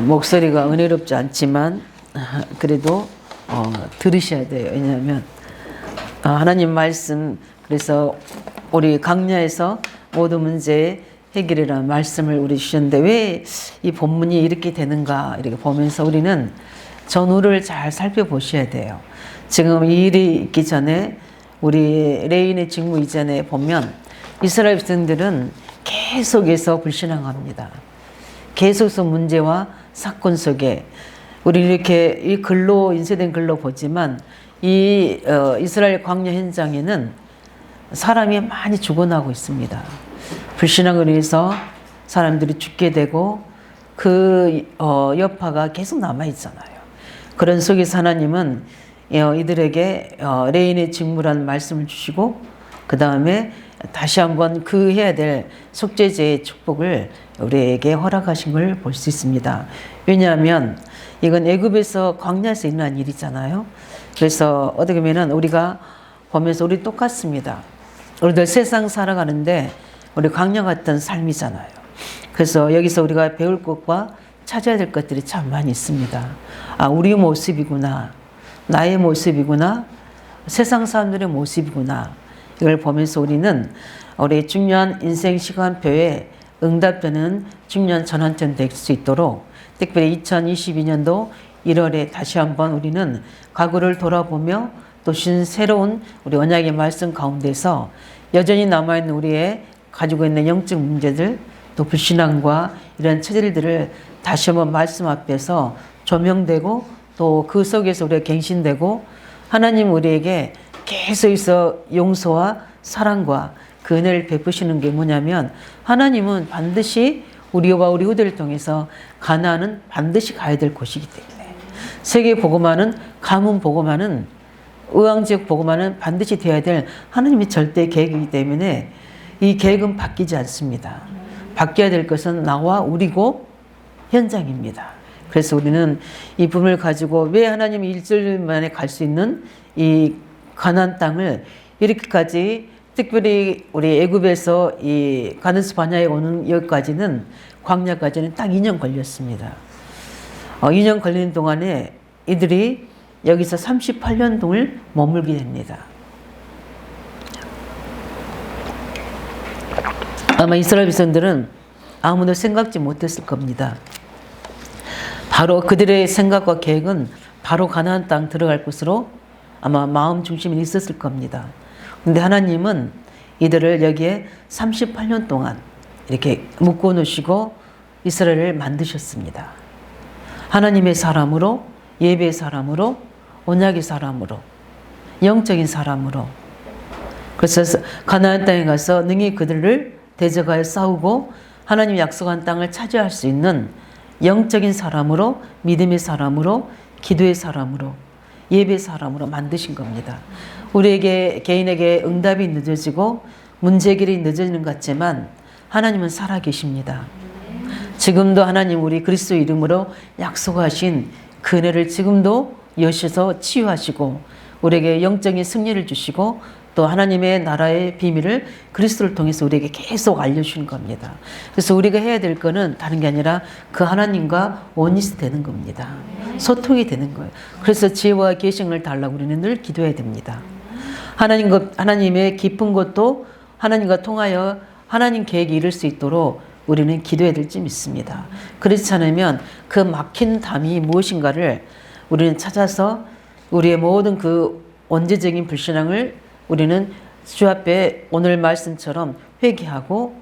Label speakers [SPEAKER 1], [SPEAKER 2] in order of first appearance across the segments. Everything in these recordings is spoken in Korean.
[SPEAKER 1] 목소리가 은혜롭지 않지만 그래도 들으셔야 돼요. 왜냐하면 하나님 말씀, 그래서 우리 강야에서 모든 문제의 해결이라는 말씀을 우리 주셨는데 왜 이 본문이 이렇게 되는가 이렇게 보면서 우리는 전후를 잘 살펴보셔야 돼요. 지금 이 일이 있기 전에 우리 레인의 직무 이전에 보면 이스라엘 백성들은 계속해서 불신앙합니다. 계속해서 문제와 사건 속에 우리 이렇게 이 글로 인쇄된 글로 보지만 이 이스라엘 광야 현장에는 사람이 많이 죽어나고 있습니다. 불신앙으로 인해서 사람들이 죽게 되고 그 여파가 계속 남아 있잖아요. 그런 속에서 하나님은 이들에게 레인의 직무라는 말씀을 주시고 그 다음에 다시 한번 그 해야 될 속죄제의 축복을 우리에게 허락하신 걸 볼 수 있습니다. 왜냐하면 이건 애굽에서 광야에서 일어난 일이잖아요. 그래서 어떻게 보면 우리가 보면서 우리 똑같습니다. 우리들 세상 살아가는데 우리 광야 같은 삶이잖아요. 그래서 여기서 우리가 배울 것과 찾아야 될 것들이 참 많이 있습니다. 아, 우리 모습이구나. 나의 모습이구나. 세상 사람들의 모습이구나. 이걸 보면서 우리는 우리 중요한 인생 시간표에 응답되는 중요한 전환점 될 수 있도록 특별히 2022년도 1월에 다시 한번 우리는 과거를 돌아보며 또 새로운 우리 언약의 말씀 가운데서 여전히 남아있는 우리의 가지고 있는 영적 문제들 또 불신앙과 이런 체질들을 다시 한번 말씀 앞에서 조명되고 또 그 속에서 우리가 갱신되고 하나님 우리에게 계속해서 용서와 사랑과 그 은혜를 베푸시는 게 뭐냐면 하나님은 반드시 우리와 우리 후대를 통해서 가나안은 반드시 가야 될 곳이기 때문에 세계 복음화는 가문 복음화는 의왕지역 복음화는 반드시 되어야 될 하나님의 절대 계획이기 때문에 이 계획은 바뀌지 않습니다. 바뀌어야 될 것은 나와 우리고 현장입니다. 그래서 우리는 이 부분을 가지고 왜 하나님이 일주일 만에 갈 수 있는 이 가나안 땅을 이렇게까지 특별히 우리 애굽에서 이 가데스 바네아에 오는 여기까지는 광야까지는 딱 2년 걸렸습니다. 2년 걸리는 동안에 이들이 여기서 38년 동을 머물게 됩니다. 아마 이스라엘 백성들은 아무도 생각지 못했을 겁니다. 바로 그들의 생각과 계획은 바로 가나안 땅 들어갈 곳으로 아마 마음 중심이 있었을 겁니다. 근데 하나님은 이들을 여기에 38년 동안 이렇게 묶어 놓으시고 이스라엘을 만드셨습니다. 하나님의 사람으로, 예배의 사람으로, 언약의 사람으로, 영적인 사람으로. 그래서 가나안 땅에 가서 능히 그들을 대적하여 싸우고 하나님 약속한 땅을 차지할 수 있는 영적인 사람으로, 믿음의 사람으로, 기도의 사람으로, 예배의 사람으로 만드신 겁니다. 우리에게 개인에게 응답이 늦어지고 문제 해결이 늦어지는 것 같지만 하나님은 살아계십니다. 지금도 하나님 우리 그리스도 이름으로 약속하신 그 은혜를 지금도 여셔서 치유하시고 우리에게 영적인 승리를 주시고 또 하나님의 나라의 비밀을 그리스도를 통해서 우리에게 계속 알려주시는 겁니다. 그래서 우리가 해야 될 거는 다른 게 아니라 그 하나님과 원리스 되는 겁니다. 소통이 되는 거예요. 그래서 지혜와 계시를 달라고 우리는 늘 기도해야 됩니다. 하나님의 깊은 것도 하나님과 통하여 하나님 계획에 이룰 수 있도록 우리는 기도해야 될 점 있습니다. 그렇지 않으면 그 막힌 담이 무엇인가를 우리는 찾아서 우리의 모든 그 원죄적인 불신앙을 우리는 주 앞에 오늘 말씀처럼 회개하고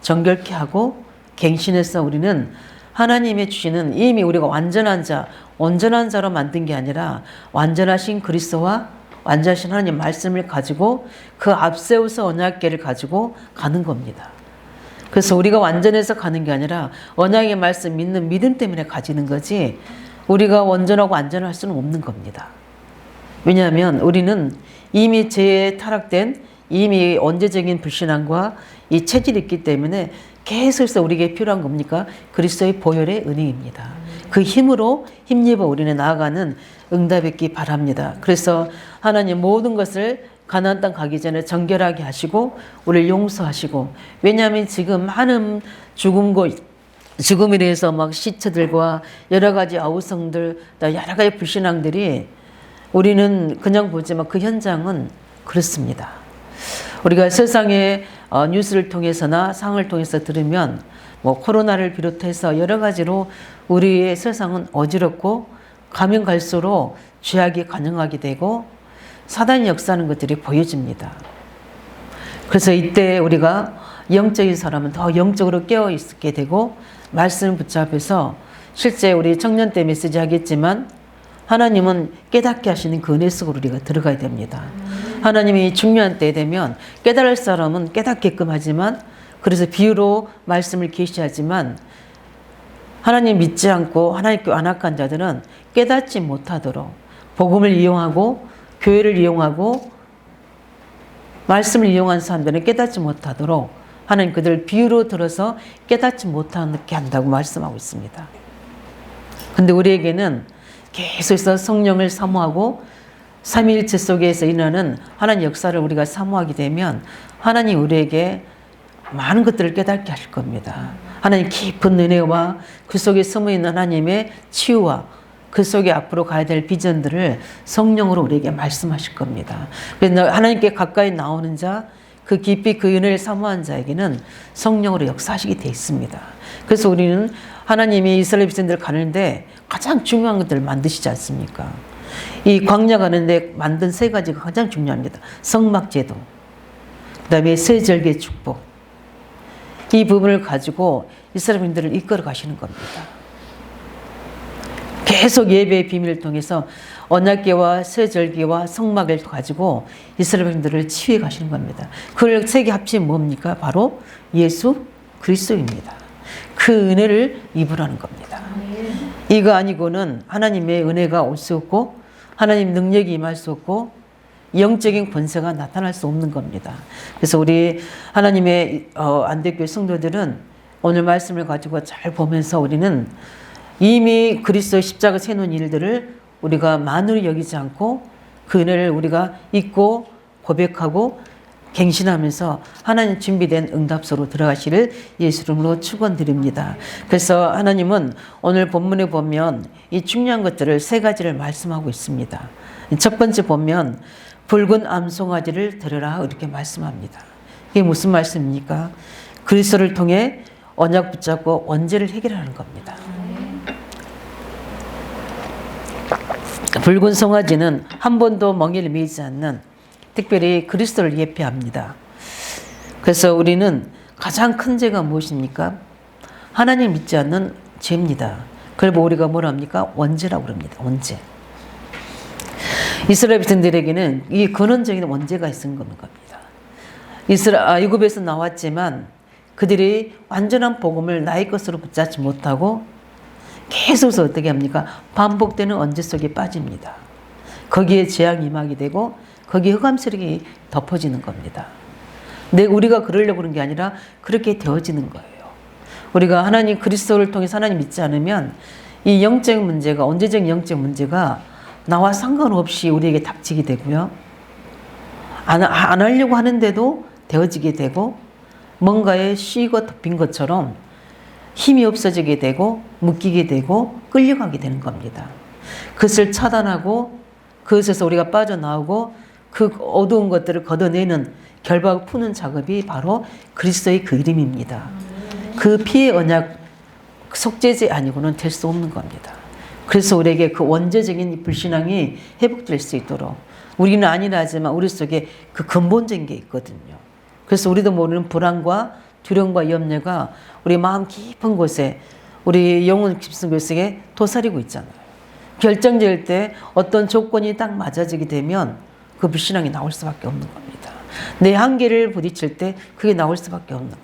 [SPEAKER 1] 정결케 하고 갱신해서 우리는 하나님의 주시는 이미 우리가 완전한 자, 온전한 자로 만든 게 아니라 완전하신 그리스도와 완전하신 하나님 말씀을 가지고 그 앞세워서 언약궤를 가지고 가는 겁니다. 그래서 우리가 완전해서 가는 게 아니라 언약의 말씀 믿는 믿음 때문에 가지는 거지 우리가 온전하고 안전할 수는 없는 겁니다. 왜냐하면 우리는 이미 죄에 타락된 이미 원죄적인 불신앙과 이 체질이 있기 때문에 계속해서 우리에게 필요한 겁니까? 그리스도의 보혈의 은혜입니다. 그 힘으로 힘입어 우리는 나아가는 응답이 있기 바랍니다. 그래서 하나님 모든 것을 가나안 땅 가기 전에 정결하게 하시고 우리를 용서하시고 왜냐하면 지금 많은 죽음과 죽음에 대해서 막 시체들과 여러 가지 아우성들, 여러 가지 불신앙들이 우리는 그냥 보지만 그 현장은 그렇습니다. 우리가 세상의 뉴스를 통해서나 상을 통해서 들으면 뭐 코로나를 비롯해서 여러 가지로 우리의 세상은 어지럽고 가면 갈수록 죄악이 가능하게 되고 사단이 역사하는 것들이 보여집니다. 그래서 이때 우리가 영적인 사람은 더 영적으로 깨어 있게 되고 말씀을 붙잡아서 실제 우리 청년 때 메시지 하겠지만 하나님은 깨닫게 하시는 그 은혜 속으로 우리가 들어가야 됩니다. 하나님이 중요한 때 되면 깨달을 사람은 깨닫게끔 하지만 그래서 비유로 말씀을 계시하지만 하나님 믿지 않고 하나님께 완악한 자들은 깨닫지 못하도록 복음을 이용하고 교회를 이용하고 말씀을 이용한 사람들은 깨닫지 못하도록 하나님 그들 비유로 들어서 깨닫지 못하게 한다고 말씀하고 있습니다. 근데 우리에게는 계속해서 성령을 사모하고 삼위일체 속에서 일어나는 하나님 역사를 우리가 사모하게 되면 하나님 우리에게 많은 것들을 깨닫게 하실 겁니다. 하나님 깊은 은혜와 그 속에 숨어있는 하나님의 치유와 그 속에 앞으로 가야 될 비전들을 성령으로 우리에게 말씀하실 겁니다. 그래서 하나님께 가까이 나오는 자, 그 깊이 그 은혜를 사모한 자에게는 성령으로 역사하시게 되어 있습니다. 그래서 우리는 하나님이 이스라엘 백성들 가는데 가장 중요한 것들을 만드시지 않습니까? 이 광야 가는데 만든 세 가지가 가장 중요합니다. 성막제도, 그 다음에 세절기의 축복. 이 부분을 가지고 이스라엘 백성들을 이끌어 가시는 겁니다. 계속 예배의 비밀을 통해서 언약궤와 세절기와 성막을 가지고 이스라엘 백성들을 치유해 가시는 겁니다. 그걸 세 개 합치면 뭡니까? 바로 예수 그리스도입니다. 그 은혜를 입으라는 겁니다. 이거 아니고는 하나님의 은혜가 올 수 없고 하나님 능력이 임할 수 없고 영적인 권세가 나타날 수 없는 겁니다. 그래서 우리 하나님의 안대교회 성도들은 오늘 말씀을 가지고 잘 보면서 우리는 이미 그리스도의 십자가 세놓은 일들을 우리가 만으로 여기지 않고 그 은혜를 우리가 잊고 고백하고 갱신하면서 하나님 준비된 응답소로 들어가시를 예수 이름으로 축원드립니다. 그래서 하나님은 오늘 본문에 보면 이 중요한 것들을 세 가지를 말씀하고 있습니다. 첫 번째 보면 붉은 암송아지를 들으라 이렇게 말씀합니다. 이게 무슨 말씀입니까? 그리스도를 통해 언약 붙잡고 원죄를 해결하는 겁니다. 붉은 송아지는 한 번도 멍에를 매이지 않는 특별히 그리스도를 예표합니다. 그래서 우리는 가장 큰 죄가 무엇입니까? 하나님 믿지 않는 죄입니다. 그걸 우리가 뭐라 합니까? 원죄라고 그럽니다. 원죄. 이스라엘 백성들에게는 이 근원적인 원죄가 있은 겁니다. 애굽에서 나왔지만 그들이 완전한 복음을 나의 것으로 붙잡지 못하고 계속해서 어떻게 합니까? 반복되는 원죄 속에 빠집니다. 거기에 재앙이 임하게 되고 거기에 흑암세력이 덮어지는 겁니다. 우리가 그러려고 그런 게 아니라 그렇게 되어지는 거예요. 우리가 하나님 그리스도를 통해서 하나님 믿지 않으면 이 영적 문제가 언제적 영적 문제가 나와 상관없이 우리에게 닥치게 되고요. 안 하려고 하는데도 되어지게 되고 뭔가에 쉬고 덮인 것처럼 힘이 없어지게 되고 묶이게 되고 끌려가게 되는 겁니다. 그것을 차단하고 그것에서 우리가 빠져나오고 그 어두운 것들을 걷어내는 결박을 푸는 작업이 바로 그리스도의 그 이름입니다. 그 피의 언약 속죄제 아니고는 될 수 없는 겁니다. 그래서 우리에게 그 원죄적인 불신앙이 회복될 수 있도록 우리는 아니라 하지만 우리 속에 그 근본적인 게 있거든요. 그래서 우리도 모르는 불안과 두려움과 염려가 우리 마음 깊은 곳에 우리 영혼 깊은 곳에 도사리고 있잖아요. 결정될 때 어떤 조건이 딱 맞아지게 되면 그 불신앙이 나올 수밖에 없는 겁니다. 내 한계를 부딪힐 때 그게 나올 수밖에 없는 거예요.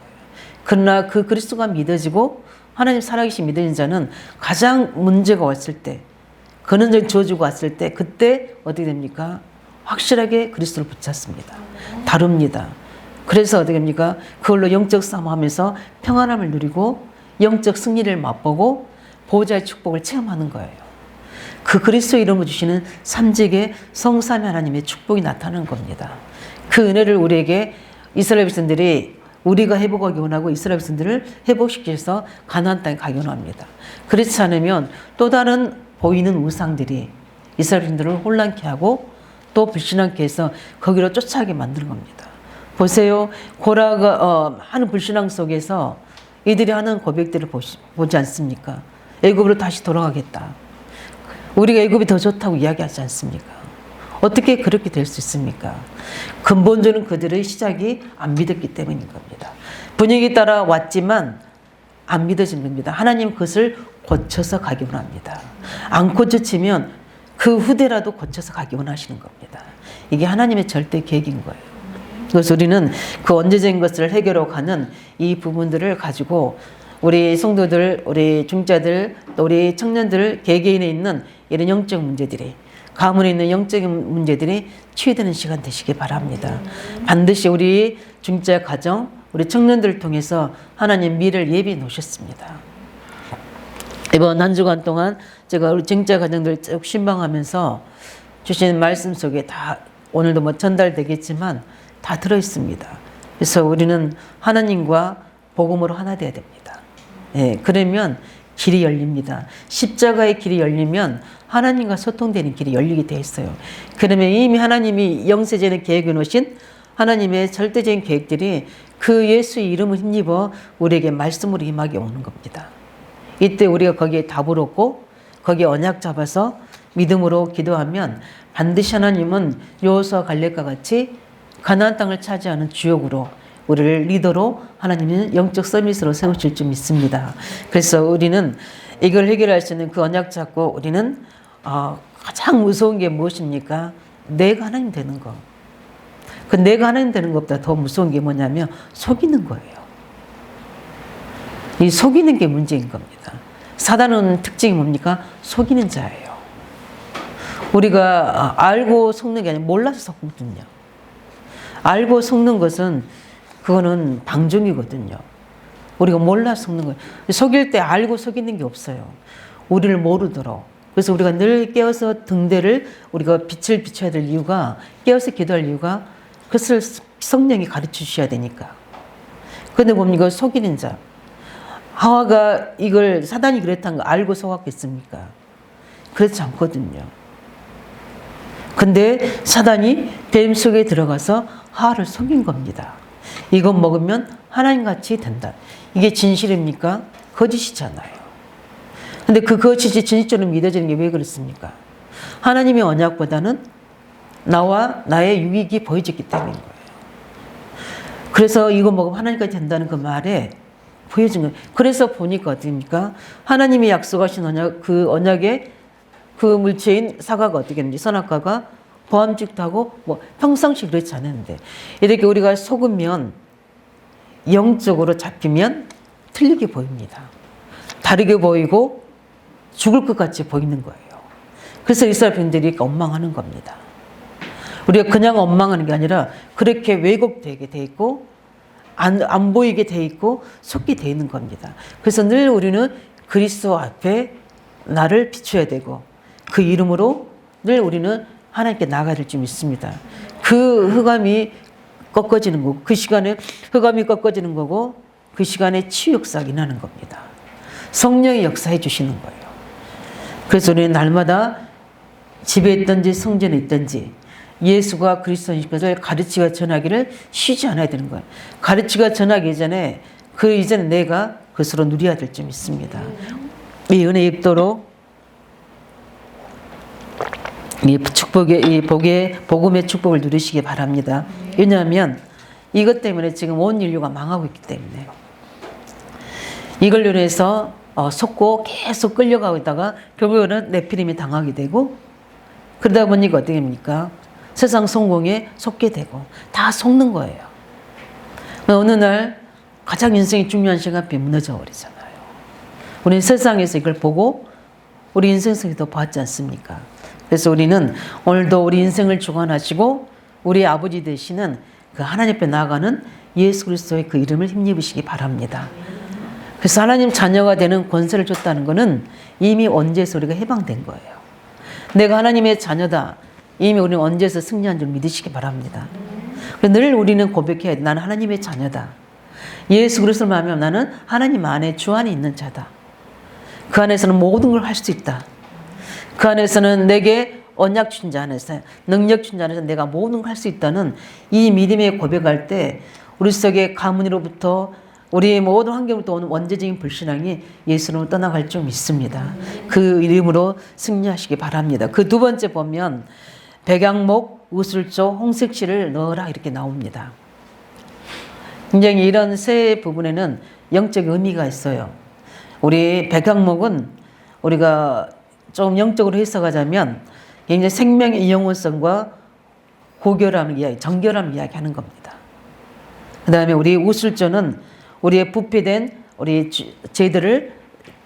[SPEAKER 1] 그러나 그 그리스도가 믿어지고 하나님 살아계신 믿어진 자는 가장 문제가 왔을 때 근원적인 저주가 왔을 때 그때 어떻게 됩니까? 확실하게 그리스도를 붙잡습니다. 다룹니다. 그래서 어떻게 됩니까? 그걸로 영적 싸움하면서 평안함을 누리고 영적 승리를 맛보고 보호자의 축복을 체험하는 거예요. 그 그리스도 이름으로 주시는 삼직의 성삼위 하나님의 축복이 나타나는 겁니다. 그 은혜를 우리에게 이스라엘 백성들이 우리가 회복하기 원하고 이스라엘 백성들을 회복시켜서 가나안 땅에 가기 원합니다. 그렇지 않으면 또 다른 보이는 우상들이 이스라엘 백성들을 혼란케 하고 또 불신앙케 해서 거기로 쫓아가게 만드는 겁니다. 보세요. 고라가 하는 불신앙 속에서 이들이 하는 고백들을 보지 않습니까? 애굽으로 다시 돌아가겠다. 우리가 애굽이 더 좋다고 이야기하지 않습니까? 어떻게 그렇게 될 수 있습니까? 근본적으로 그들의 시작이 안 믿었기 때문인 겁니다. 분위기 따라 왔지만 안 믿어진 겁니다. 하나님 그것을 고쳐서 가기 원합니다. 안 고쳐지면 그 후대라도 고쳐서 가기 원하시는 겁니다. 이게 하나님의 절대 계획인 거예요. 그래서 우리는 그 언제적인 것을 해결하고 가는 이 부분들을 가지고 우리 성도들, 우리 중자들, 또 우리 청년들 개개인에 있는 이런 영적 문제들이, 가문에 있는 영적인 문제들이 치유되는 시간 되시기 바랍니다. 반드시 우리 중자 가정, 우리 청년들을 통해서 하나님 미래를 예비해 놓으셨습니다. 이번 한 주간 동안 제가 우리 중자 가정들 쭉 신방하면서 주신 말씀 속에 다 오늘도 뭐 전달되겠지만 다 들어있습니다. 그래서 우리는 하나님과 복음으로 하나 돼야 됩니다. 예, 그러면 길이 열립니다. 십자가의 길이 열리면 하나님과 소통되는 길이 열리게 돼 있어요. 그러면 이미 하나님이 영세전에 계획해 놓으신 하나님의 절대적인 계획들이 그 예수의 이름을 힘입어 우리에게 말씀으로 임하게 오는 겁니다. 이때 우리가 거기에 답을 얻고 거기에 언약 잡아서 믿음으로 기도하면 반드시 하나님은 여호수아 갈렙과 같이 가나안 땅을 차지하는 주역으로 우리를 리더로 하나님은 영적 서밋으로 세우실 줄 믿습니다. 그래서 우리는 이걸 해결할 수 있는 그 언약 잡고 우리는 가장 무서운 게 무엇입니까? 내가 하나님 되는 거. 그 내가 하나님 되는 것보다 더 무서운 게 뭐냐면 속이는 거예요. 이 속이는 게 문제인 겁니다. 사단은 특징이 뭡니까? 속이는 자예요. 우리가 알고 속는 게 아니라 몰라서 속거든요. 알고 속는 것은 그거는 방종이거든요. 우리가 몰라 속는 거예요. 속일 때 알고 속이는 게 없어요. 우리를 모르도록. 그래서 우리가 늘 깨어서 등대를 우리가 빛을 비춰야 될 이유가, 깨어서 기도할 이유가 그것을 성령이 가르쳐 주셔야 되니까. 그런데 뭡니까? 속이는 자. 하와가 이걸 사단이 그랬다는 거 알고 속았겠습니까? 그렇지 않거든요. 근데 사단이 뱀 속에 들어가서 하와를 속인 겁니다. 이것 먹으면 하나님같이 된다. 이게 진실입니까? 거짓이잖아요. 근데 그 거짓이 진실처럼 믿어지는 게 왜 그렇습니까? 하나님의 언약보다는 나와 나의 유익이 보여졌기 때문인 거예요. 그래서 이거 먹으면 하나님까지 된다는 그 말에 보여진 거예요. 그래서 보니까 어떻습니까? 하나님이 약속하신 언약, 그 언약의 그 물체인 사과가 어떻게 했는지, 선악과가 보암직도 하고 뭐 평상시 그렇지 않았는데 이렇게 우리가 속으면 영적으로 잡히면 틀리게 보입니다. 다르게 보이고 죽을 것 같이 보이는 거예요. 그래서 이스라엘 백성들이 원망하는 겁니다. 우리가 그냥 원망하는 게 아니라 그렇게 왜곡되게 돼 있고 안 보이게 돼 있고 속게 돼 있는 겁니다. 그래서 늘 우리는 그리스도 앞에 나를 비춰야 되고 그 이름으로 늘 우리는 하나님께 나가야 될 줄 믿습니다. 그 흑암이 꺾어지는 거고, 그 시간에 흑암이 꺾어지는 거고, 그 시간에 치유 역사가 일어나는 겁니다. 성령이 역사해 주시는 거예요. 그래서 우리는 날마다 집에 있든지 성전에 있든지 예수가 그리스도인 것을 가르치고 전하기를 쉬지 않아야 되는 거예요. 가르치고 전하기 전에 그 이전에 내가 그것으로 누려야 될 줄 믿습니다. 이 은혜의 입도로 이 축복의, 복음의 축복을 누리시기 바랍니다. 왜냐하면 이것 때문에 지금 온 인류가 망하고 있기 때문에 이걸로 인해서 속고 계속 끌려가고 있다가 결국에는 네피림이 당하게 되고 그러다 보니까 어떻게 됩니까? 세상 성공에 속게 되고 다 속는 거예요. 어느 날 가장 인생이 중요한 시간 앞에 무너져 버리잖아요. 우리는 세상에서 이걸 보고 우리 인생 속에도 봤지 않습니까? 그래서 우리는 오늘도 우리 인생을 주관하시고 우리 아버지 되시는 그 하나님 앞에 나아가는 예수 그리스도의 그 이름을 힘입으시기 바랍니다. 그래서 하나님 자녀가 되는 권세를 줬다는 것은 이미 언제에서 우리가 해방된 거예요. 내가 하나님의 자녀다. 이미 우리는 언제에서 승리한 줄 믿으시기 바랍니다. 늘 우리는 고백해야 돼. 나는 하나님의 자녀다. 예수 그리스도를 말하면 나는 하나님 안에 주 안에 있는 자다. 그 안에서는 모든 걸 할 수 있다. 그 안에서는 내게 언약 주신 자 안에서, 능력 주신 자 안에서 내가 모든 걸 할 수 있다는 이 믿음의 고백할 때 우리 속에 가문으로부터 우리의 모든 환경으로부터 오는 원죄적인 불신앙이 예수님을 떠나갈 줄 믿습니다. 그 이름으로 승리하시기 바랍니다. 그 두 번째 보면 백양목, 우슬조, 홍색실을 넣어라 이렇게 나옵니다. 굉장히 이런 세 부분에는 영적 의미가 있어요. 우리 백양목은 우리가 좀 영적으로 해석하자면 굉장히 생명의 영원성과 고결함을 이야기, 정결함을 이야기하는 겁니다. 그 다음에 우리 우슬조는 우리의 부패된 우리 죄들을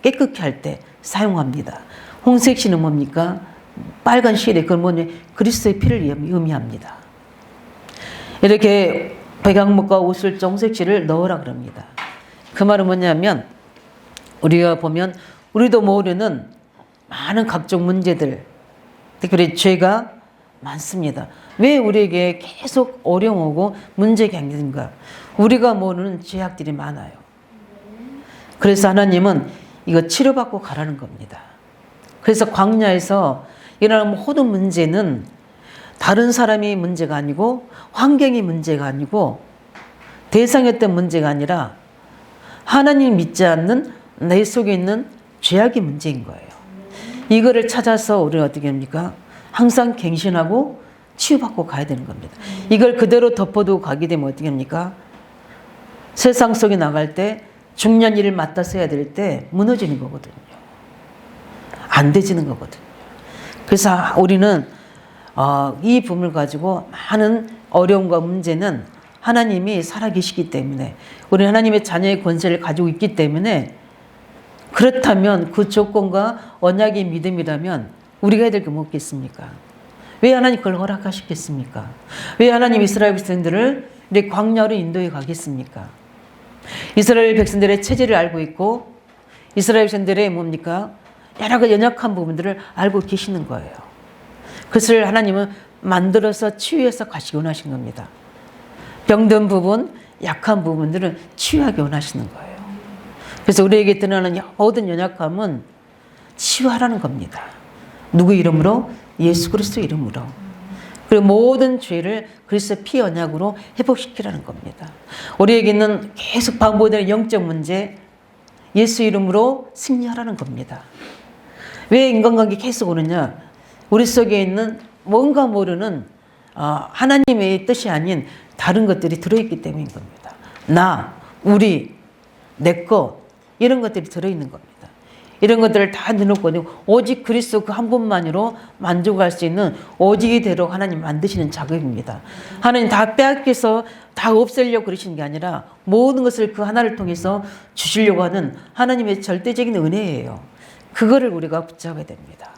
[SPEAKER 1] 깨끗게 할 때 사용합니다. 홍색실은 뭡니까? 빨간 실에 그건 뭐냐? 그리스도의 피를 의미합니다. 이렇게 백양목과 우슬조, 홍색실을 넣으라 그럽니다. 그 말은 뭐냐면 우리가 보면 우리도 모르는 많은 각종 문제들, 특별히 죄가 많습니다. 왜 우리에게 계속 어려움 오고 문제가 생기는가? 우리가 모르는 죄악들이 많아요. 그래서 하나님은 이거 치료받고 가라는 겁니다. 그래서 광야에서 일어나는 모든 문제는 다른 사람이 문제가 아니고 환경이 문제가 아니고 대상이었던 문제가 아니라 하나님 믿지 않는 내 속에 있는 죄악이 문제인 거예요. 이거를 찾아서 우리는 어떻게 합니까? 항상 갱신하고 치유받고 가야 되는 겁니다. 이걸 그대로 덮어두고 가게 되면 어떻게 합니까? 세상 속에 나갈 때 중요한 일을 맡아서 해야 될 때 무너지는 거거든요. 안 되지는 거거든요. 그래서 우리는 이 부분을 가지고 많은 어려움과 문제는 하나님이 살아계시기 때문에 우리는 하나님의 자녀의 권세를 가지고 있기 때문에 그렇다면 그 조건과 언약의 믿음이라면 우리가 해야 될 게 뭐겠습니까? 왜 하나님 그걸 허락하시겠습니까? 왜 하나님 이스라엘 백성들을 이렇게 광야로 인도해 가겠습니까? 이스라엘 백성들의 체질을 알고 있고 이스라엘 백성들의 뭡니까? 여러 가지 연약한 부분들을 알고 계시는 거예요. 그것을 하나님은 만들어서 치유해서 가시기 원하신 겁니다. 병든 부분, 약한 부분들은 치유하기 원하시는 거예요. 그래서 우리에게 드러나는 모든 연약함은 치유하라는 겁니다. 누구 이름으로? 예수 그리스도 이름으로. 그리고 모든 죄를 그리스도 피 언약으로 회복시키라는 겁니다. 우리에게 있는 계속 반복되는 영적 문제, 예수 이름으로 승리하라는 겁니다. 왜 인간관계 계속 오느냐? 우리 속에 있는 뭔가 모르는 하나님의 뜻이 아닌 다른 것들이 들어있기 때문인 겁니다. 나, 우리, 내 것 이런 것들이 들어있는 겁니다. 이런 것들을 다 넣어놓고 오직 그리스도 그 한 분만으로 만족할 수 있는 오직이대로 하나님 만드시는 작업입니다. 하나님 다 빼앗겨서 다 없애려고 그러시는 게 아니라 모든 것을 그 하나를 통해서 주시려고 하는 하나님의 절대적인 은혜예요. 그거를 우리가 붙잡아야 됩니다.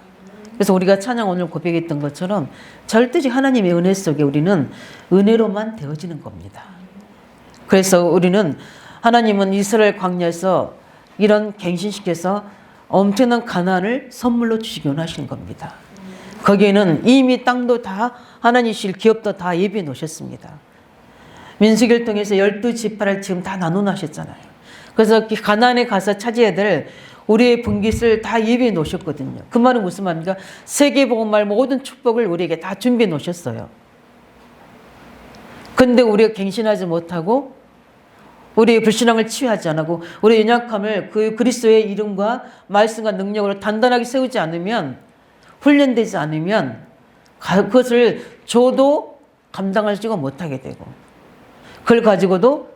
[SPEAKER 1] 그래서 우리가 찬양 오늘 고백했던 것처럼 절대적 하나님의 은혜 속에 우리는 은혜로만 되어지는 겁니다. 그래서 우리는 하나님은 이스라엘 광야에서 이런 갱신시켜서 엄청난 가나안을 선물로 주시기 원하시는 겁니다. 거기에는 이미 땅도 다 하나님이실 기업도 다 예비해 놓으셨습니다. 민수기를 통해서 12지파를 지금 다 나눠 놨었잖아요. 그래서 가나안에 가서 차지해야 될 우리의 분깃을 다 예비해 놓으셨거든요. 그 말은 무슨 말입니까? 세계복음말 모든 축복을 우리에게 다 준비해 놓으셨어요. 그런데 우리가 갱신하지 못하고 우리의 불신앙을 치유하지 않고 우리의 연약함을 그 그리스도의 이름과 말씀과 능력으로 단단하게 세우지 않으면 훈련되지 않으면 그것을 줘도 감당하지가 못하게 되고 그걸 가지고도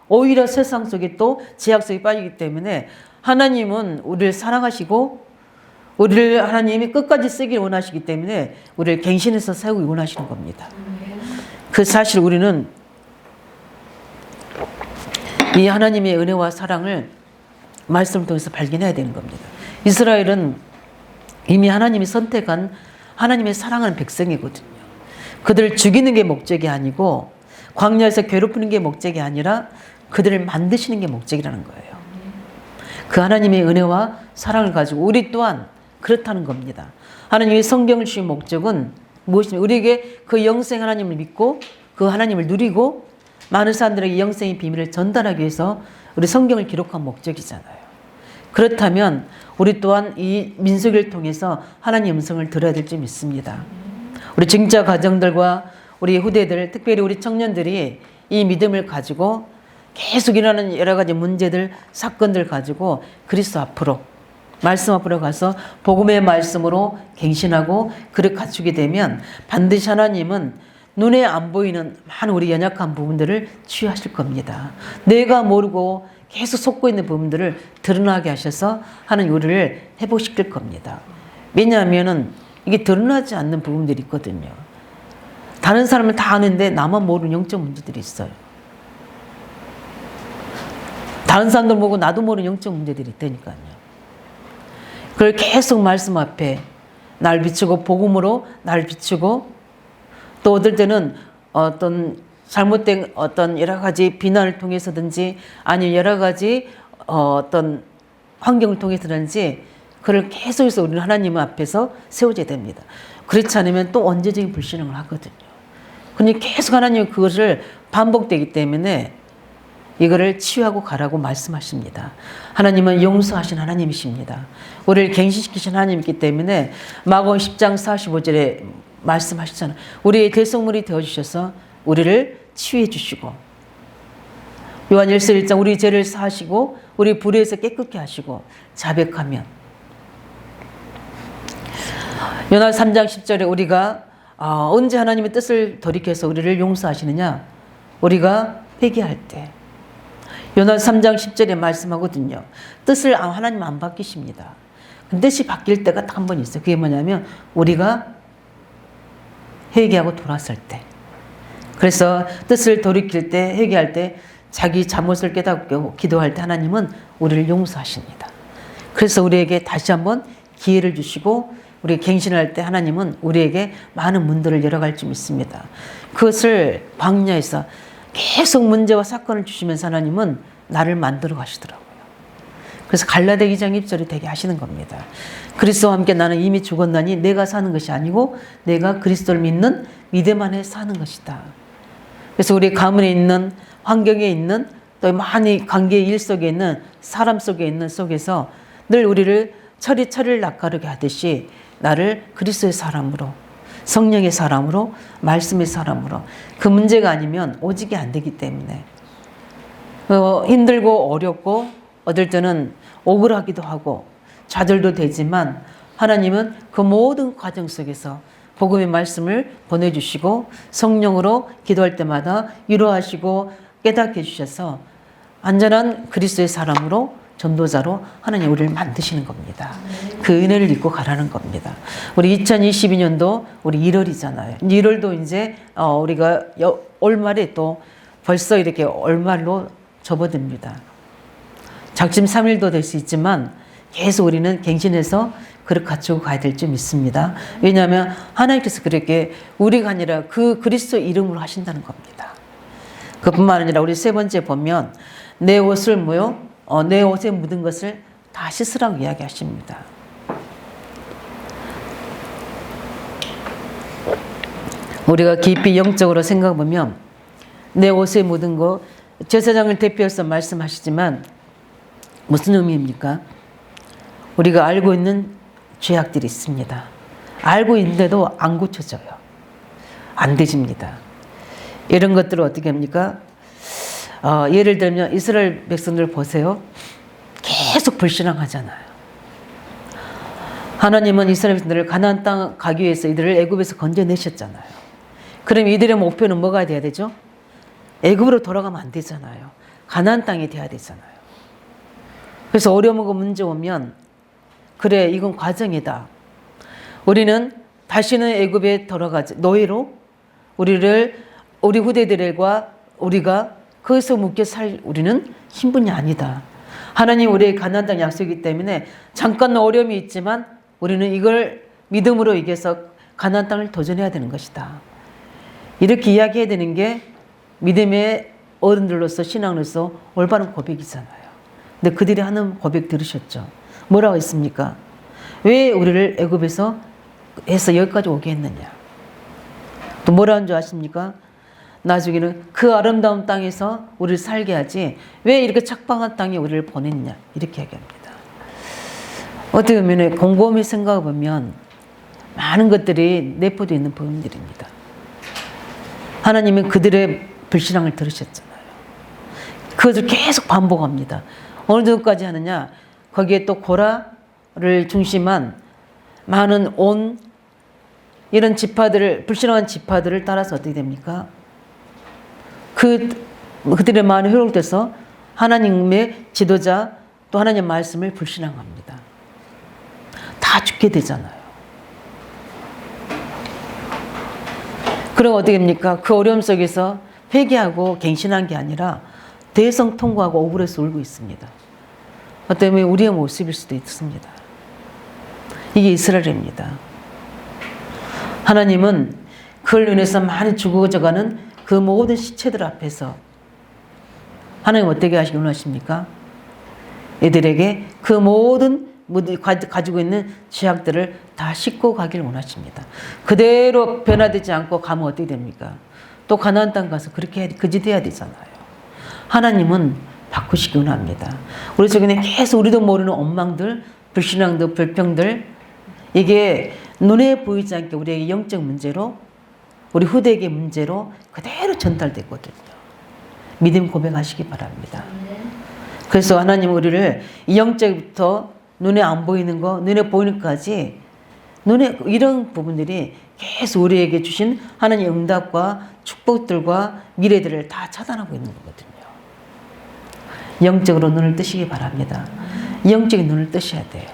[SPEAKER 1] 오히려 세상 속에 또 제약 속에 빠지기 때문에 하나님은 우리를 사랑하시고 우리를 하나님이 끝까지 쓰기를 원하시기 때문에 우리를 갱신해서 세우기 원하시는 겁니다. 그 사실 우리는 이 하나님의 은혜와 사랑을 말씀을 통해서 발견해야 되는 겁니다. 이스라엘은 이미 하나님이 선택한 하나님의 사랑하는 백성이거든요. 그들을 죽이는 게 목적이 아니고 광야에서 괴롭히는 게 목적이 아니라 그들을 만드시는 게 목적이라는 거예요. 그 하나님의 은혜와 사랑을 가지고 우리 또한 그렇다는 겁니다. 하나님이 성경을 주신 목적은 무엇입니까? 우리에게 그 영생 하나님을 믿고 그 하나님을 누리고 많은 사람들에게 영생의 비밀을 전달하기 위해서 우리 성경을 기록한 목적이잖아요. 그렇다면 우리 또한 이 민수기를 통해서 하나님의 음성을 들어야 될 줄 믿습니다. 우리 증자 가정들과 우리 후대들, 특별히 우리 청년들이 이 믿음을 가지고 계속 일어나는 여러 가지 문제들, 사건들 가지고 그리스도 앞으로, 말씀 앞으로 가서 복음의 말씀으로 갱신하고 그를 갖추게 되면 반드시 하나님은 눈에 안 보이는 많은 우리 연약한 부분들을 치유하실 겁니다. 내가 모르고 계속 속고 있는 부분들을 드러나게 하셔서 하나님 우리를 회복시킬 겁니다. 왜냐하면 이게 드러나지 않는 부분들이 있거든요. 다른 사람은 다 아는데 나만 모르는 영적 문제들이 있어요. 다른 사람들 보고 나도 모르는 영적 문제들이 있다니까요. 그걸 계속 말씀 앞에 날 비추고 복음으로 날 비추고 또 어떨 때는 어떤 잘못된 어떤 여러 가지 비난을 통해서든지 아니면 여러 가지 어떤 환경을 통해서든지 그걸 계속해서 우리는 하나님 앞에서 세워져야 됩니다. 그렇지 않으면 또 언제적인 불신앙을 하거든요. 근데 계속 하나님은 그것을 반복되기 때문에 이거를 치유하고 가라고 말씀하십니다. 하나님은 용서하신 하나님이십니다. 우리를 갱신시키신 하나님이기 때문에 마가복음 10장 45절에 말씀하셨잖아요. 우리의 대속물이 되어주셔서 우리를 치유해 주시고 요한 1서 1장 우리 죄를 사하시고 우리 불의에서 깨끗게 하시고 자백하면 요한 3장 10절에 우리가 언제 하나님의 뜻을 돌이켜서 우리를 용서하시느냐? 우리가 회개할 때. 요한 3장 10절에 말씀하거든요. 뜻을 하나님 안 바뀌십니다. 뜻이 바뀔 때가 딱 한 번 있어요. 그게 뭐냐면 우리가 회개하고 돌아설 때. 그래서 뜻을 돌이킬 때, 회개할 때 자기 잘못을 깨닫고 기도할 때 하나님은 우리를 용서하십니다. 그래서 우리에게 다시 한번 기회를 주시고 우리 갱신할 때 하나님은 우리에게 많은 문들을 열어갈 줄 믿습니다. 그것을 광야에서 계속 문제와 사건을 주시면서 하나님은 나를 만들어 가시더라고요. 그래서 갈라디아 2장 1절이 되게 하시는 겁니다. 그리스도와 함께 나는 이미 죽었나니 내가 사는 것이 아니고 내가 그리스도를 믿는 믿음 안에 사는 것이다. 그래서 우리 가문에 있는 환경에 있는 또 많이 관계의 일 속에 있는 사람 속에 있는 속에서 늘 우리를 철을 낚아르게 하듯이 나를 그리스도의 사람으로 성령의 사람으로 말씀의 사람으로 그 문제가 아니면 오직이 안 되기 때문에 힘들고 어렵고 어떨 때는 억울하기도 하고 좌절도 되지만 하나님은 그 모든 과정 속에서 복음의 말씀을 보내주시고 성령으로 기도할 때마다 위로하시고 깨닫게 해주셔서 안전한 그리스도의 사람으로 전도자로 하나님 우리를 만드시는 겁니다. 그 은혜를 입고 가라는 겁니다. 우리 2022년도 우리 1월이잖아요. 1월도 이제 우리가 올말에 또 벌써 이렇게 올말로 접어듭니다. 작심 3일도 될 수 있지만 계속 우리는 갱신해서 그를 갖추고 가야 될 줄 믿습니다. 왜냐하면 하나님께서 그렇게 우리가 아니라 그 그리스도 이름으로 하신다는 겁니다. 그뿐만 아니라 우리 세 번째 보면 내 옷을 내 옷에 묻은 것을 다 씻으라고 이야기하십니다. 우리가 깊이 영적으로 생각해보면 내 옷에 묻은 거 제사장을 대표해서 말씀하시지만 무슨 의미입니까? 우리가 알고 있는 죄악들이 있습니다. 알고 있는데도 안 고쳐져요. 안 되집니다. 이런 것들을 어떻게 합니까? 예를 들면 이스라엘 백성들 보세요. 계속 불신앙하잖아요. 하나님은 이스라엘 백성들을 가나안 땅 가기 위해서 이들을 애굽에서 건져내셨잖아요. 그럼 이들의 목표는 뭐가 돼야 되죠? 애굽으로 돌아가면 안 되잖아요. 가나안 땅이 돼야 되잖아요. 그래서 어려움과 문제 오면 그래 이건 과정이다. 우리는 다시는 애굽에 돌아가지 노예로 우리 후대들과 우리가 거기서 묶여 살 우리는 신분이 아니다. 하나님 우리의 가나안 땅 약속이기 때문에 잠깐 어려움이 있지만 우리는 이걸 믿음으로 이겨서 가나안 땅을 도전해야 되는 것이다. 이렇게 이야기해야 되는 게 믿음의 어른들로서 신앙으로서 올바른 고백이잖아요. 근데 그들이 하는 고백 들으셨죠? 뭐라고 했습니까? 왜 우리를 애굽에서 해서 여기까지 오게 했느냐? 또 뭐라는 줄 아십니까? 나중에는 그 아름다운 땅에서 우리를 살게 하지 왜 이렇게 척박한 땅에 우리를 보냈냐 이렇게 얘기합니다. 어떻게 보면 곰곰이 생각해 보면 많은 것들이 내포되어 있는 부분들입니다. 하나님은 그들의 불신앙을 들으셨잖아요. 그것을 계속 반복합니다. 어느 정도까지 하느냐, 거기에 또 고라를 중심한 많은 온 이런 지파들을, 불신앙한 지파들을 따라서 어떻게 됩니까? 그들의 마음이 회복돼서 하나님의 지도자 또 하나님의 말씀을 불신앙합니다. 다 죽게 되잖아요. 그럼 어떻게 됩니까? 그 어려움 속에서 회개하고 갱신한 게 아니라 대성통곡하고 억울해서 울고 있습니다. 어쩌면 우리의 모습일 수도 있습니다. 이게 이스라엘입니다. 하나님은 그걸 인해서 많이 죽어져가는 그 모든 시체들 앞에서 하나님 어떻게 하시기 원하십니까? 이들에게 그 모든 가지고 있는 죄악들을 다 씻고 가기를 원하십니다. 그대로 변화되지 않고 가면 어떻게 됩니까? 또 가나안 땅 가서 그렇게 거짓해야 되잖아요. 하나님은 바꾸시기 원합니다. 우리 속에는 계속 우리도 모르는 엉망들, 불신앙들, 불평들, 이게 눈에 보이지 않게 우리에게 영적 문제로, 우리 후대에게 문제로 그대로 전달되거든요. 믿음 고백하시기 바랍니다. 그래서 하나님은 우리를 이 영적부터 눈에 안 보이는 거, 눈에 보이는 것까지, 눈에 이런 부분들이 계속 우리에게 주신 하나님의 응답과 축복들과 미래들을 다 차단하고 있는 거거든요. 영적으로 눈을 뜨시기 바랍니다. 영적인 눈을 뜨셔야 돼요.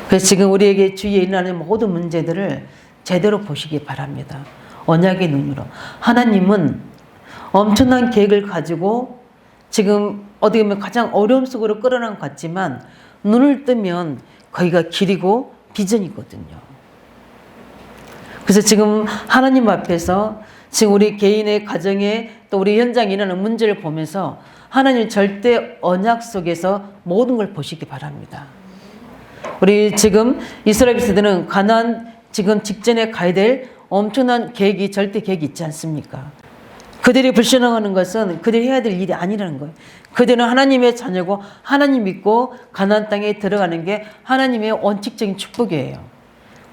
[SPEAKER 1] 그래서 지금 우리에게 주위에 일어나는 모든 문제들을 제대로 보시기 바랍니다. 언약의 눈으로. 하나님은 엄청난 계획을 가지고 지금 어떻게 보면 가장 어려움 속으로 끌어난 것 같지만 눈을 뜨면 거기가 길이고 비전이거든요. 그래서 지금 하나님 앞에서 지금 우리 개인의 가정에 또 우리 현장에 일어나는 문제를 보면서 하나님 절대 언약 속에서 모든 걸 보시기 바랍니다. 우리 지금 이스라엘 백성들은 가나안 지금 직전에 가야 될 엄청난 계획이 절대 계획이 있지 않습니까? 그들이 불신앙하는 것은 그들이 해야 될 일이 아니라는 거예요. 그들은 하나님의 자녀고 하나님 믿고 가나안 땅에 들어가는 게 하나님의 원칙적인 축복이에요.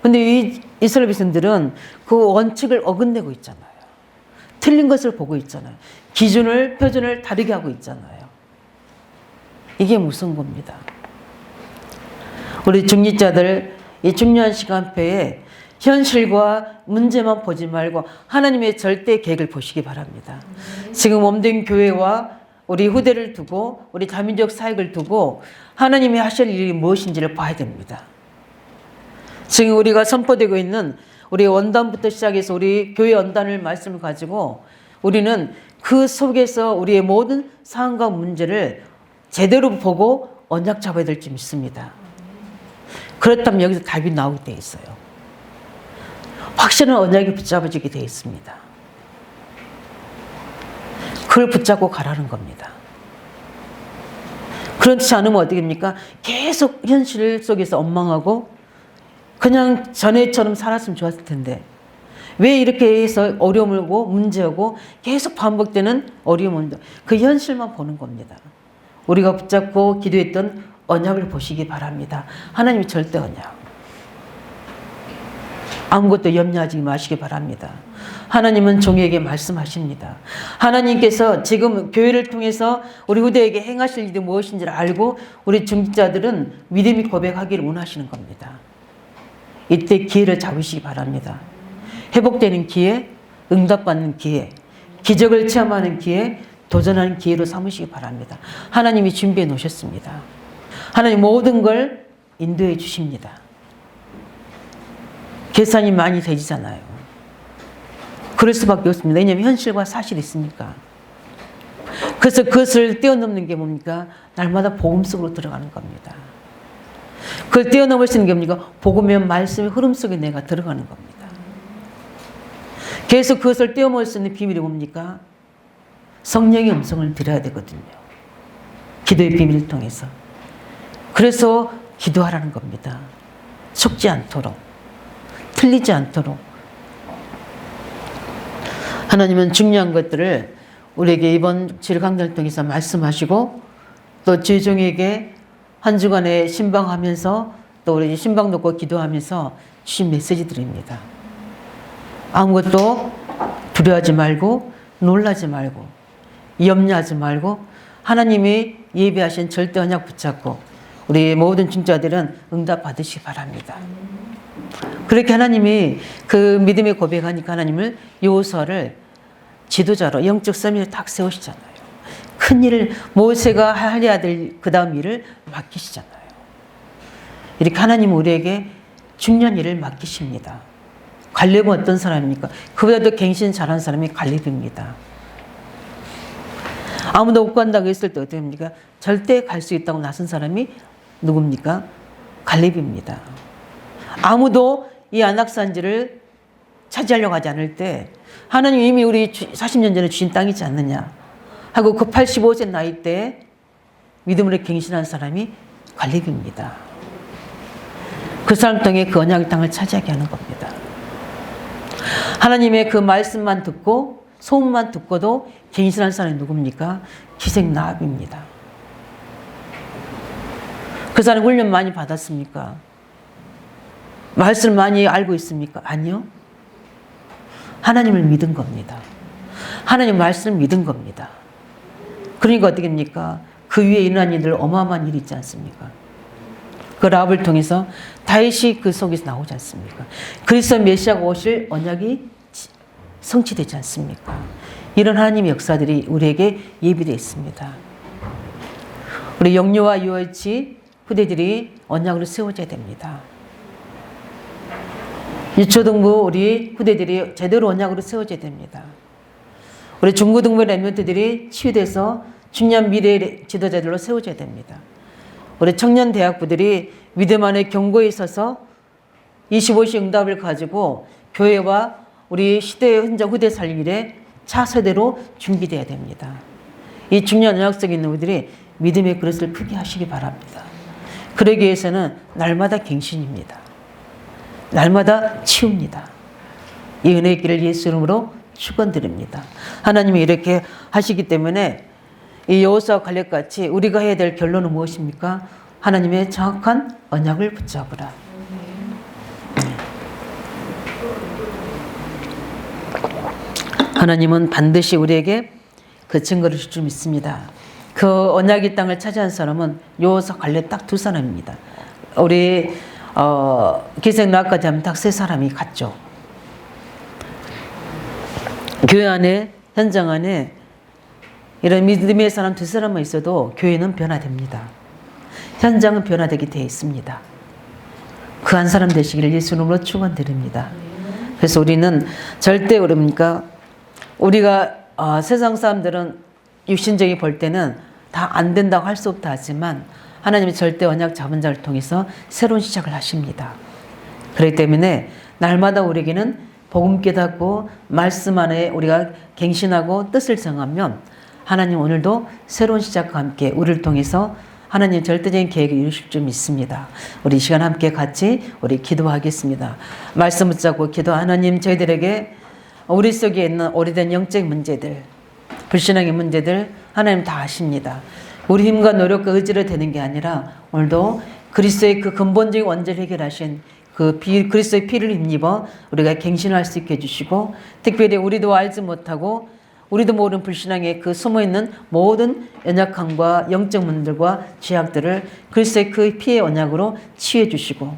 [SPEAKER 1] 근데 이 이스라엘 백성들은 그 원칙을 어긋내고 있잖아요. 틀린 것을 보고 있잖아요. 기준을, 표준을 다르게 하고 있잖아요. 이게 무서운 겁니다. 우리 중직자들 이 중요한 시간표에 현실과 문제만 보지 말고 하나님의 절대 계획을 보시기 바랍니다. 지금 몸된 교회와 우리 후대를 두고 우리 다민족 사역을 두고 하나님이 하실 일이 무엇인지를 봐야 됩니다. 지금 우리가 선포되고 있는 우리 원단부터 시작해서 우리 교회 원단을 말씀을 가지고 우리는 그 속에서 우리의 모든 상황과 문제를 제대로 보고 언약 잡아야 될 줄 믿습니다. 그렇다면 여기서 답이 나오게 돼 있어요. 확실한 언약이 붙잡아지게 되어 있습니다. 그걸 붙잡고 가라는 겁니다. 그렇지 않으면 어떻게 됩니까? 계속 현실 속에서 엉망하고 그냥 전에처럼 살았으면 좋았을 텐데 왜 이렇게 해서 어려움을 오고 문제오고 계속 반복되는 어려움을 그 현실만 보는 겁니다. 우리가 붙잡고 기도했던 언약을 보시기 바랍니다. 하나님의 절대 언약. 아무것도 염려하지 마시기 바랍니다. 하나님은 종에게 말씀하십니다. 하나님께서 지금 교회를 통해서 우리 후대에게 행하실 일이 무엇인지를 알고 우리 중직자들은 믿음이 고백하기를 원하시는 겁니다. 이때 기회를 잡으시기 바랍니다. 회복되는 기회, 응답받는 기회, 기적을 체험하는 기회, 도전하는 기회로 삼으시기 바랍니다. 하나님이 준비해 놓으셨습니다. 하나님 모든 걸 인도해 주십니다. 계산이 많이 되지잖아요. 그럴 수밖에 없습니다. 왜냐하면 현실과 사실이 있으니까. 그래서 그것을 뛰어넘는 게 뭡니까? 날마다 복음 속으로 들어가는 겁니다. 그걸 뛰어넘을 수 있는 게 뭡니까? 복음의 말씀의 흐름 속에 내가 들어가는 겁니다. 계속 그것을 뛰어넘을 수 있는 비밀이 뭡니까? 성령의 음성을 들어야 되거든요. 기도의 비밀을 통해서. 그래서 기도하라는 겁니다. 속지 않도록, 틀리지 않도록. 하나님은 중요한 것들을 우리에게 이번 주일 강단을 통해서 말씀하시고 또 죄종에게 한 주간에 신방하면서 또 우리 신방 놓고 기도하면서 주신 메시지들입니다. 아무것도 두려워하지 말고 놀라지 말고 염려하지 말고 하나님이 예비하신 절대 언약 붙잡고 우리 모든 중자들은 응답 받으시기 바랍니다. 그렇게 하나님이 그 믿음의 고백하니까 하나님을 여호수아를 지도자로 영적 서밋을 딱 세우시잖아요. 큰 일을 모세가 하려야 될 그 다음 일을 맡기시잖아요. 이렇게 하나님은 우리에게 중요한 일을 맡기십니다. 갈렙은 어떤 사람입니까? 그보다 더 갱신 잘하는 사람이 갈렙입니다. 아무도 못 간다고 했을 때 어떻게 합니까? 절대 갈 수 있다고 나선 사람이 누굽니까? 갈렙입니다. 아무도 이 안악산지를 차지하려고 하지 않을 때 하나님 이미 우리 40년 전에 주신 땅이지 않느냐 하고 그 85세 나이 때 믿음으로 갱신한 사람이 갈렙입니다. 그 사람 통해 그 언약의 땅을 차지하게 하는 겁니다. 하나님의 그 말씀만 듣고 소문만 듣고도 갱신한 사람이 누굽니까? 기생 라합입니다. 그 사람 훈련 많이 받았습니까? 말씀을 많이 알고 있습니까? 아니요. 하나님을 믿은 겁니다. 하나님 말씀을 믿은 겁니다. 그러니까 어떻게 됩니까? 그 위에 일어난 일들 어마어마한 일이 있지 않습니까? 그 라합을 통해서 다윗이 그 속에서 나오지 않습니까? 그리스도 메시아가 오실 언약이 성취되지 않습니까? 이런 하나님의 역사들이 우리에게 예비되어 있습니다. 우리 영유아 유월치 후대들이 언약으로 세워져야 됩니다. 유초등부 우리 후대들이 제대로 언약으로 세워져야 됩니다. 우리 중고등부 랩런트들이 치유돼서 중요한 미래의 지도자들로 세워져야 됩니다. 우리 청년 대학부들이 믿음 안에 경고에 있어서 25시 응답을 가지고 교회와 우리 시대의 흔적 후대 살릴 일에 차세대로 준비되어야 됩니다. 이 중요한 언약성이 있는 우리들이 믿음의 그릇을 크게 하시기 바랍니다. 그러기 위해서는 날마다 갱신입니다. 날마다 치웁니다. 이 은혜의 길을 예수 이름으로 축원드립니다. 하나님이 이렇게 하시기 때문에 이 여호수아와 갈렙같이 우리가 해야 될 결론은 무엇입니까? 하나님의 정확한 언약을 붙잡으라. 하나님은 반드시 우리에게 그 증거를 줄 줄 믿습니다. 그 언약의 땅을 차지한 사람은 여호수아 갈렙 딱 두 사람입니다. 우리 기생 라합까지 하면 딱 세 사람이 갔죠. 교회 안에 현장 안에 이런 믿음의 사람 두 사람만 있어도 교회는 변화됩니다. 현장은 변화되게 되어 있습니다. 그 한 사람 되시기를 예수 이름으로 축원드립니다. 그래서 우리는 절대 그럽니까? 우리가 세상 사람들은 육신적인 볼 때는 다 안 된다고 할 수 없다 하지만 하나님이 절대 언약 잡은 자를 통해서 새로운 시작을 하십니다. 그렇기 때문에 날마다 우리에게는 복음 깨닫고 말씀 안에 우리가 갱신하고 뜻을 정하면 하나님 오늘도 새로운 시작과 함께 우리를 통해서 하나님 절대적인 계획을 이루실 줄 믿습니다. 우리 이 시간 함께 같이 우리 기도하겠습니다. 말씀 붙잡고 기도. 하나님 저희들에게 우리 속에 있는 오래된 영적 문제들, 불신앙의 문제들 하나님 다 아십니다. 우리 힘과 노력과 의지로 되는 게 아니라 오늘도 그리스도의 그 근본적인 원죄를 해결하신 그 그리스도의 피를 힘입어 우리가 갱신할 수 있게 해주시고 특별히 우리도 알지 못하고 우리도 모르는 불신앙의 그 숨어있는 모든 연약함과 영적 문제들과 죄악들을 그리스도의 그 피의 언약으로 치유해 주시고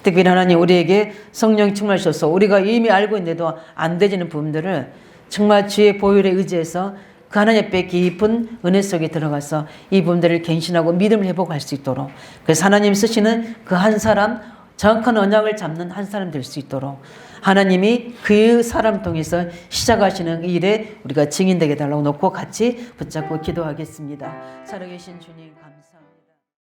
[SPEAKER 1] 특별히 하나님 우리에게 성령 충만하셔서 우리가 이미 알고 있는데도 안 되지는 부분들을 정말 주의 보혈에 의지해서 그 하나님 앞에 깊은 은혜 속에 들어가서 이 부분들을 갱신하고 믿음을 회복할 수 있도록 그래서 하나님 쓰시는 그 한 사람 정확한 언약을 잡는 한 사람 될 수 있도록 하나님이 그 사람 통해서 시작하시는 일에 우리가 증인되게 달라고 놓고 같이 붙잡고 기도하겠습니다. 살아계신 주님 감사합니다.